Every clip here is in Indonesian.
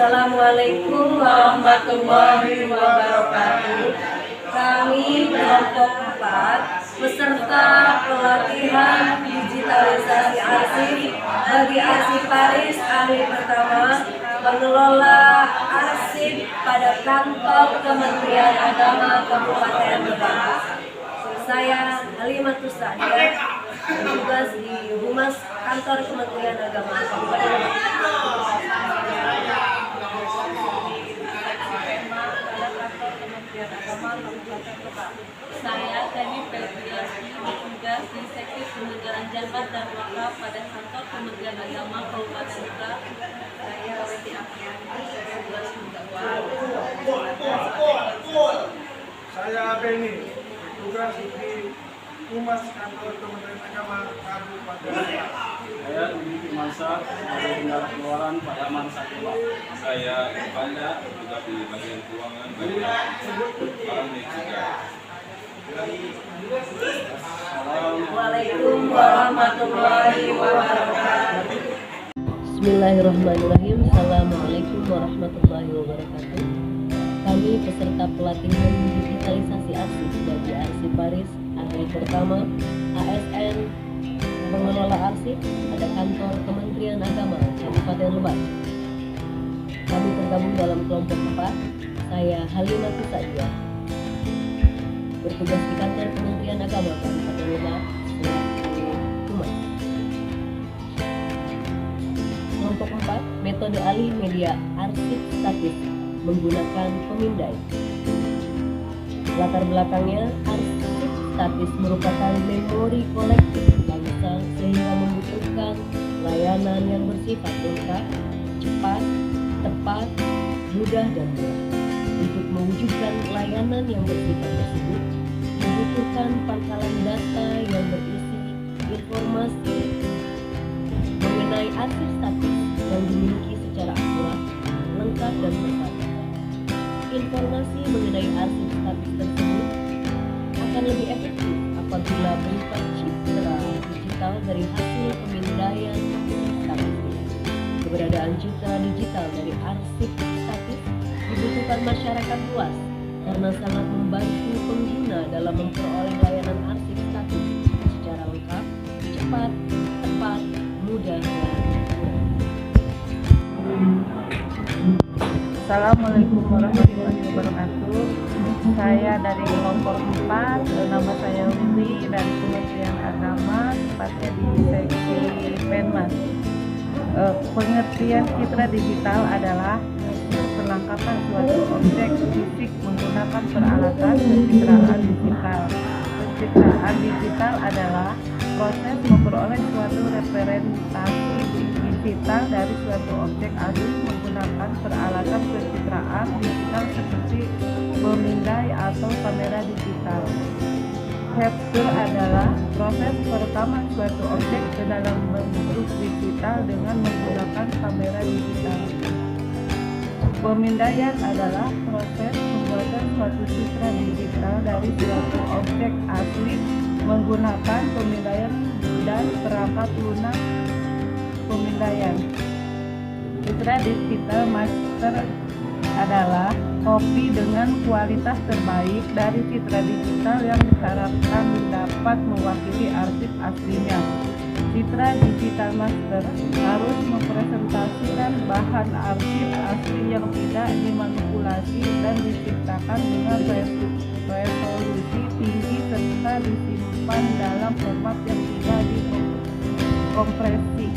Assalamualaikum warahmatullahi wabarakatuh. Kami kelompok 4 peserta pelatihan digitalisasi arsip bagi arsiparis ahli pertama mengelola arsip pada kantor Kementerian Agama Kabupaten Lebak. Saya Halimatus Sa'diah, bertugas di Humas Kantor Kementerian Agama Kabupaten Lebak. Saya Tani Febriasi, bertugas di Seksi Pengegaran Jabat dan Wakaf pada kantor Kementerian Agama Kabupaten Lebak. Saya Weti Afiani, bertugas mendakwah. Saya Beni, bertugas di Humas Kantor Kementerian Agama Kabupaten Lebak. Saya Udi Firmansyah, sebagai penggarap keluaran pada Mansa Lebak. Saya Irfanda, juga di bagian keuangan, bagian barang dan juga. Assalamualaikum warahmatullahi wabarakatuh. Bismillahirrahmanirrahim. Assalamualaikum warahmatullahi wabarakatuh. Kami peserta pelatihan digitalisasi arsip bagi arsiparis ahli pertama ASN pengelola arsip pada kantor Kementerian Agama Kabupaten Lebak. Kami tergabung dalam kelompok 4. Saya Halimatus Sa'diah, bertugas di kantor Kementerian Agama Kabupaten Lebak selaku humas. Kelompok 4, metode alih media arsip statis menggunakan pemindai. Latar belakangnya, arsip statis merupakan memori kolektif bangsa sehingga membutuhkan layanan yang bersifat lengkap, cepat, tepat, mudah dan murah. Untuk mewujudkan layanan yang bersifat tersebut, dibutuhkan pangkalan data yang berisi informasi mengenai arsip statis yang dimiliki secara akurat, lengkap dan tepat. Informasi mengenai arsip statis tersebut akan lebih efektif apabila berupa citra digital dari hasil pemindaian statistik. Keberadaan citra digital dari arsip statis dibutuhkan masyarakat luas karena sangat membantu pengguna dalam memperoleh layanan arsip statis secara lengkap, cepat, tepat, mudah, dan murah. Assalamualaikum warahmatullahi wabarakatuh. Saya dari kelompok 4, nama saya Wiwi dari Kementerian Agama, tepatnya di Seksi Penmas. Pengertian citra digital adalah perlengkapan suatu objek fisik menggunakan peralatan pencitraan digital. Pencitraan digital adalah proses memperoleh suatu representasi digital dari suatu objek asli menggunakan peralatan pencitraan digital seperti pemindai atau kamera digital. Capture adalah proses perekaman suatu objek ke dalam bentuk digital dengan menggunakan kamera digital. Pemindaian adalah proses pembuatan suatu citra digital dari suatu objek asli menggunakan pemindaian dan perangkat lunak pemindaian. Citra digital master adalah kopi dengan kualitas terbaik dari citra digital yang diharapkan dapat mewakili arsip aslinya. Citra digital master harus mempresentasikan bahan arsip asli yang tidak dimanipulasi dan diciptakan dengan resolusi tinggi serta disimpan dalam format yang tidak dikompresi.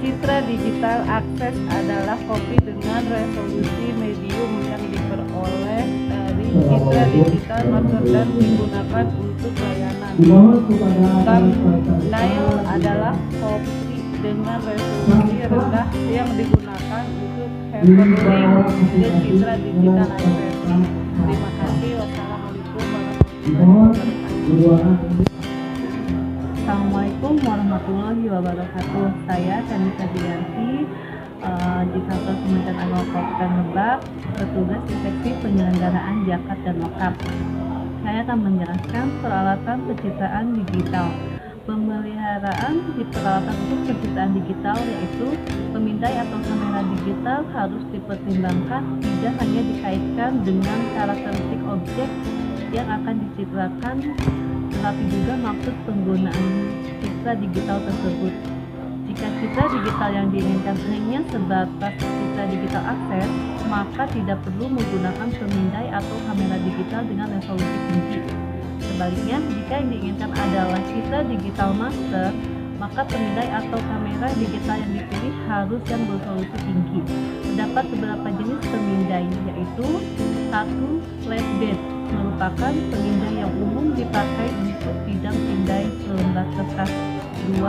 Citra digital akses adalah kopi dengan resolusi medium yang diperoleh dari citra digital master dan digunakan untuk layanan. Thumbnail adalah kopi dengan resolusi rendah yang digunakan untuk hyperlink ke citra digital akses. Terima kasih. Wassalamualaikum warahmatullahi wabarakatuh. Assalamualaikum warahmatullahi wabarakatuh. Saya Tani Febriasi, di kantor Kementerian Agama Kabupaten Lebak, bertugas di Seksi Penyelenggaraan Zakat dan Wakaf. Saya akan menjelaskan peralatan pencitraan digital. Pemeliharaan di peralatan untuk pencitraan digital, yaitu pemindai atau kamera digital, harus dipertimbangkan tidak hanya dikaitkan dengan karakteristik objek yang akan dicitrakan, tetapi juga maksud penggunaan citra digital tersebut. Jika citra digital yang diinginkan hanya sebatas citra digital akses, maka tidak perlu menggunakan pemindai atau kamera digital dengan resolusi tinggi. Sebaliknya, jika yang diinginkan adalah citra digital master, maka pemindai atau kamera digital yang dipilih harus yang beresolusi tinggi. Terdapat beberapa jenis pemindai, yaitu 1. Flatbed merupakan pemindai yang umum dipakai untuk bidang pindai selembar kertas. 2.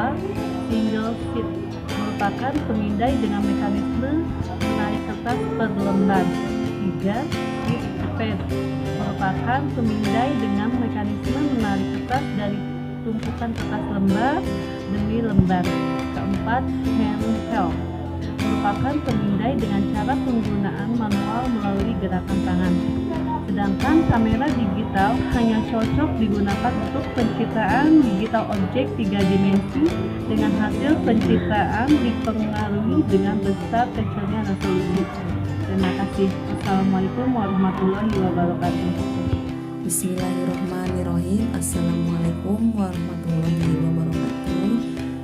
Single sheet merupakan pemindai dengan mekanisme menarik kertas per lembar. 3. Flip pad merupakan pemindai dengan mekanisme menarik kertas dari tumpukan kertas lembar demi lembar. 4. Handheld merupakan pemindai dengan cara penggunaan manual melalui gerakan tangan. Sedangkan kamera digital hanya cocok digunakan untuk pencitraan digital objek 3 dimensi dengan hasil pencitraan dipengaruhi dengan besar kecilnya resolusi. Terima kasih. Assalamualaikum warahmatullahi wabarakatuh. Bismillahirrahmanirrahim. Assalamualaikum warahmatullahi wabarakatuh.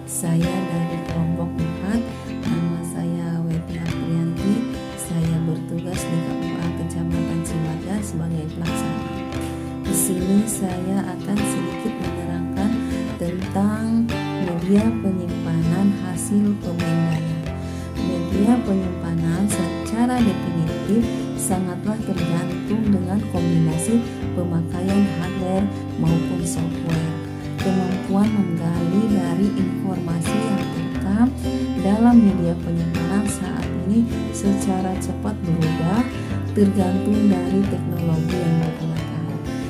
Saya dari kelompok 4, nama saya Weti Aprianti. Saya bertugas di KUA Kecamatan Cimaga sebagai pelaksana. Di sini saya akan sedikit menerangkan tentang media penyimpanan hasil pemindaian. Media penyimpanan secara definitif sangatlah tergantung dengan kombinasi pemakaian hardware maupun software. Kemampuan menggali dari informasi yang terekam dalam media penyimpanan saat ini secara cepat berubah tergantung dari teknologi yang digunakan.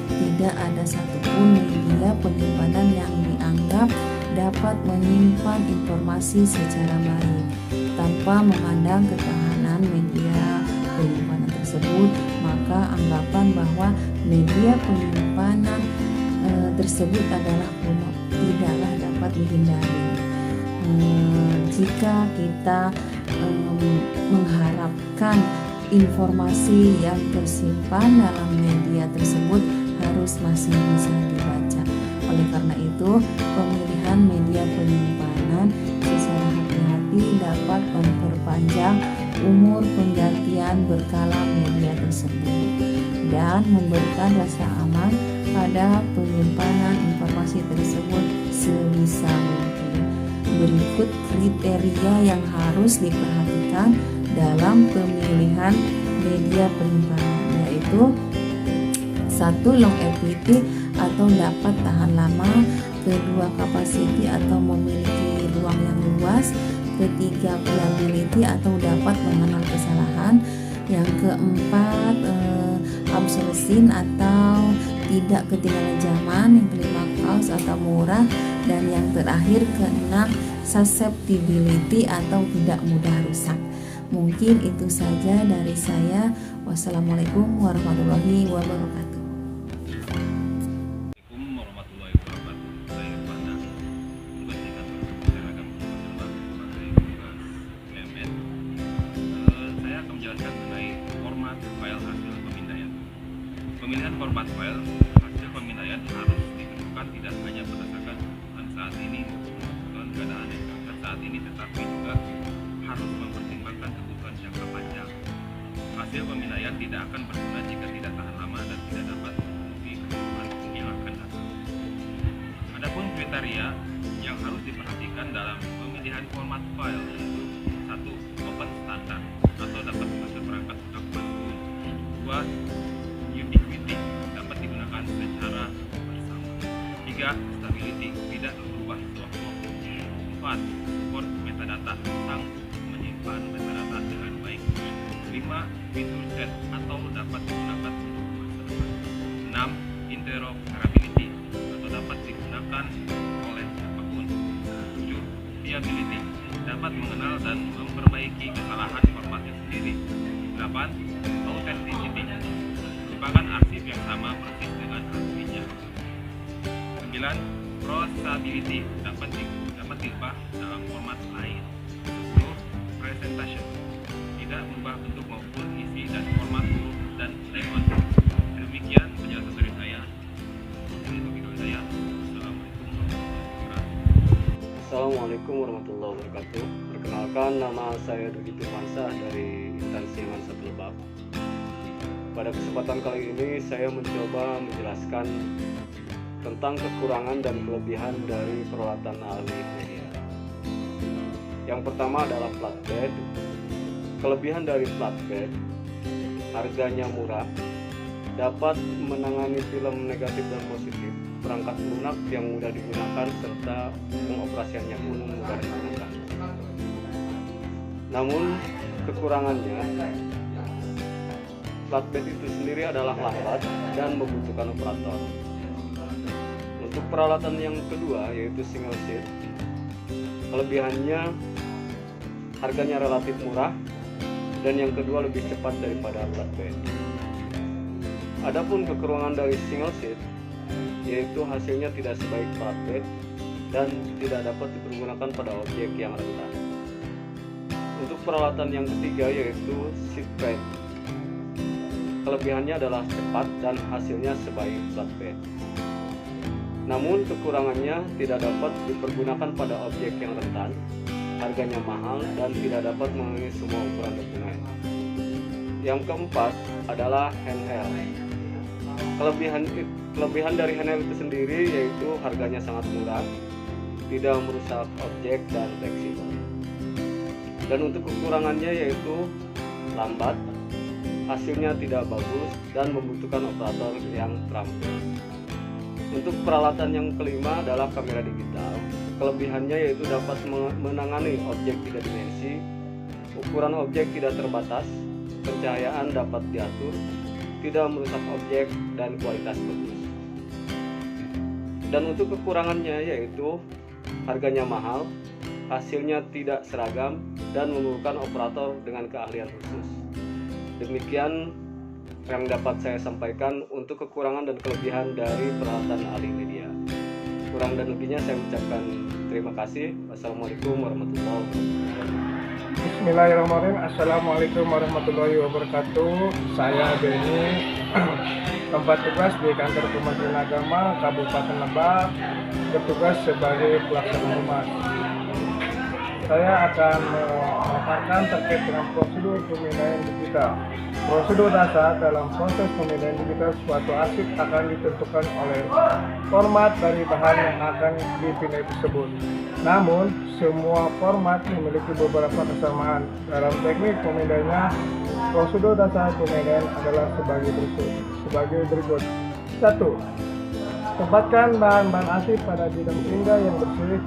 Tidak ada satupun media penyimpanan yang dianggap dapat menyimpan informasi secara baik tanpa memandang ketahanan media penyimpanan tersebut. Maka anggapan bahwa media penyimpanan tersebut tidaklah dapat dihindari. Jika kita mengharapkan informasi yang tersimpan dalam media tersebut harus masih bisa dibaca. Oleh karena itu, pemilihan media penyimpanan secara hati-hati dapat memperpanjang umur penggantian berkala media tersebut dan memberikan rasa aman pada penyimpanan informasi tersebut sebisa mungkin. Berikut kriteria yang harus diperhatikan dalam pemilihan media penyimpanan, yaitu 1. Longevity atau dapat tahan lama. 2. Capacity atau memiliki ruang yang luas. 3. Reliability atau dapat mengenal kesalahan. Yang keempat, obsolescence atau tidak ketinggalan zaman. Yang kelima, cost atau murah. Dan yang terakhir, keenam, susceptibility atau tidak mudah rusak. Mungkin itu saja dari saya. Wassalamualaikum warahmatullahi wabarakatuh. Assalamualaikum warahmatullahi wabarakatuh. Saya Fanda, tugas di kantor seragam Lembang sebagai tugas PMN. Saya akan menjelaskan mengenai format file hasil pemindaian. Pemilihan format file hasil pemindaian harus ditentukan tidak hanya berdasarkan saat ini dan keadaan saat ini, tetapi juga harus mempertimbangkan kebutuhan jangka panjang. Hasil pemindaian tidak akan berguna jika tidak tahan lama dan tidak dapat memenuhi kebutuhan yang akan datang. Adapun kriteria yang harus diperhatikan dalam pemilihan format file yaitu 1. Open standard atau dapat dibaca perangkat apapun. 2. Ubiquity dapat digunakan secara bersama. 3. Stability tidak berubah sewaktu-waktu. 4. Support metadata sang menyimpan metadata dengan baik. 5. Fitur set atau dapat digunakan untuk masa depan. 6. Interoperability atau dapat digunakan oleh siapapun. 7. Viability dapat mengenal dan memperbaiki kesalahan formatnya sendiri. 8. Authenticity merupakan arsip yang sama persis dengan aslinya. 9. Processability dapat diubah dalam format lain. 10. Presentation tidak merubah bentuk maupun isi dan format huruf dan layout. Demikian penjelasan dari saya. Assalamualaikum warahmatullahi wabarakatuh. Perkenalkan, nama saya Dudi Firmansyah dari Instansi Mansa Lebak. Pada kesempatan kali ini saya mencoba menjelaskan tentang kekurangan dan kelebihan dari peralatan alami media. Yang pertama adalah flatbed. Kelebihan dari flatbed, harganya murah, dapat menangani film negatif dan positif, perangkat lunak yang mudah digunakan, serta pengoperasiannya pun mudah digunakan. Namun kekurangannya, flatbed itu sendiri adalah lambat dan membutuhkan operator. Untuk peralatan yang kedua, yaitu single seat, kelebihannya harganya relatif murah, dan yang kedua lebih cepat daripada flatbed. Adapun kekurangan dari single seat, yaitu hasilnya tidak sebaik flatbed dan tidak dapat dipergunakan pada objek yang rentan. Untuk peralatan yang ketiga, yaitu seat bed, kelebihannya adalah cepat dan hasilnya sebaik flatbed. Namun kekurangannya tidak dapat dipergunakan pada objek yang rentan, harganya mahal, dan tidak dapat memenuhi semua ukuran dokumen. Yang keempat adalah handheld. Kelebihan dari handheld itu sendiri yaitu harganya sangat murah, tidak merusak objek, dan fleksibel. Dan untuk kekurangannya yaitu lambat, hasilnya tidak bagus, dan membutuhkan operator yang terampil. Untuk peralatan yang kelima adalah kamera digital. Kelebihannya yaitu dapat menangani objek 3 dimensi, ukuran objek tidak terbatas, pencahayaan dapat diatur, tidak merusak objek, dan kualitas bagus. Dan untuk kekurangannya yaitu harganya mahal, hasilnya tidak seragam, dan memerlukan operator dengan keahlian khusus. Demikian yang dapat saya sampaikan untuk kekurangan dan kelebihan dari peralatan alih media. Kurang dan lebihnya saya ucapkan terima kasih. Wassalamualaikum warahmatullahi wabarakatuh. Bismillahirrahmanirrahim. Assalamualaikum warahmatullahi wabarakatuh. Saya Beni, tempat tugas di kantor Kementerian Agama Kabupaten Lebak, bertugas sebagai pelaksana humas. Saya akan memaparkan terkait dengan prosedur pemindaian digital. Prosedur dasar dalam proses pemindaian digital suatu arsip akan ditentukan oleh format dari bahan yang akan dipindai tersebut. Namun, semua format memiliki beberapa kesamaan. Dalam teknik pemindaiannya, prosedur dasar pemindaian adalah sebagai berikut. 1. Tempatkan bahan-bahan arsip pada bidang tinggal yang bersih.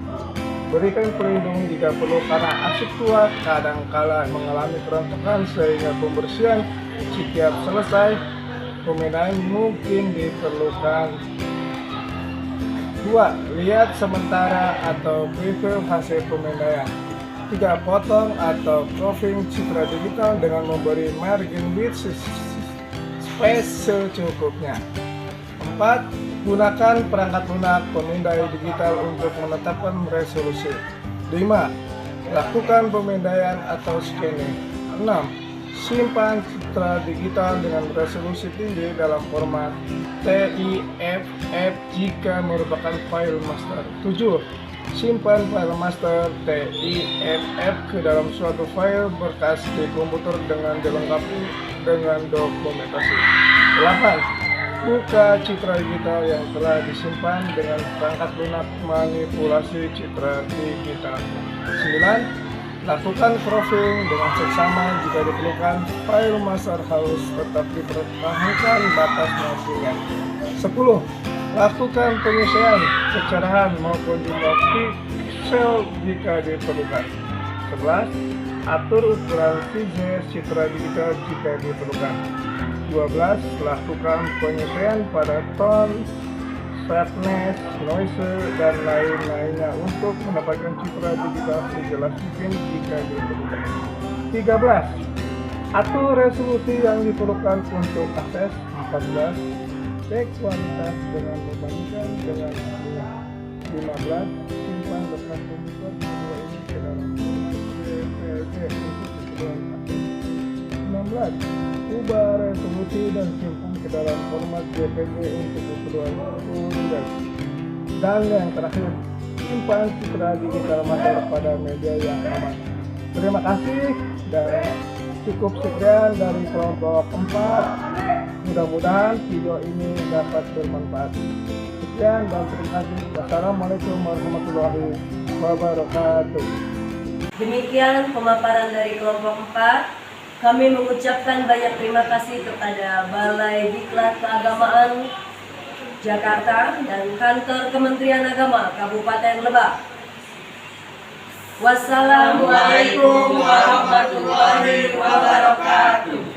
Berikan pelindung jika perlu karena arsip tua kadangkala mengalami kerontokan sehingga pembersihan setiap selesai pemindaian mungkin diperlukan. 2. Lihat sementara atau preview hasil pemindaian. 3. Potong atau cropping citra digital dengan memberi margin width space secukupnya. 4. Gunakan perangkat lunak pemindai digital untuk menetapkan resolusi. 5. Lakukan pemindaian atau scanning. 6. Simpan citra digital dengan resolusi tinggi dalam format TIFF jika merupakan file master. 7. Simpan file master TIFF ke dalam suatu file berkas di komputer dengan dilengkapi dengan dokumentasi. 8. Buka citra digital yang telah disimpan dengan perangkat lunak manipulasi citra digital. 9. Lakukan cropping dengan seksama jika diperlukan. File master harus tetap dipertahankan batas marginnya. 10. Lakukan penyesuaian kecerahan maupun jumlah pixel jika diperlukan. 11. Atur ukuran size citra digital jika diperlukan. 12. Lakukan penyesuaian pada tone, sharpness, noise, dan lain-lainnya untuk mendapatkan citra digital sejelas mungkin jika diperlukan. 13. Atur resolusi yang diperlukan untuk akses. 14. Cek kualitas dengan membandingkan dengan aslinya. 15. Simpan berkas komputer kedua ini ke dalam format JPG untuk keperluan akhir. 16. Ubah resolusi dan simpan ke dalam format JPG untuk keperluan tugas. Dan yang terakhir, simpan citra digital master pada media yang aman. Terima kasih dan cukup sekian dari kelompok 4. Mudah-mudahan video ini dapat bermanfaat. Sekian dan terima kasih. Wassalamualaikum warahmatullahi wabarakatuh. Demikian pemaparan dari kelompok 4. Kami mengucapkan banyak terima kasih kepada Balai Diklat Keagamaan Jakarta dan Kantor Kementerian Agama Kabupaten Lebak. Wassalamualaikum warahmatullahi wabarakatuh.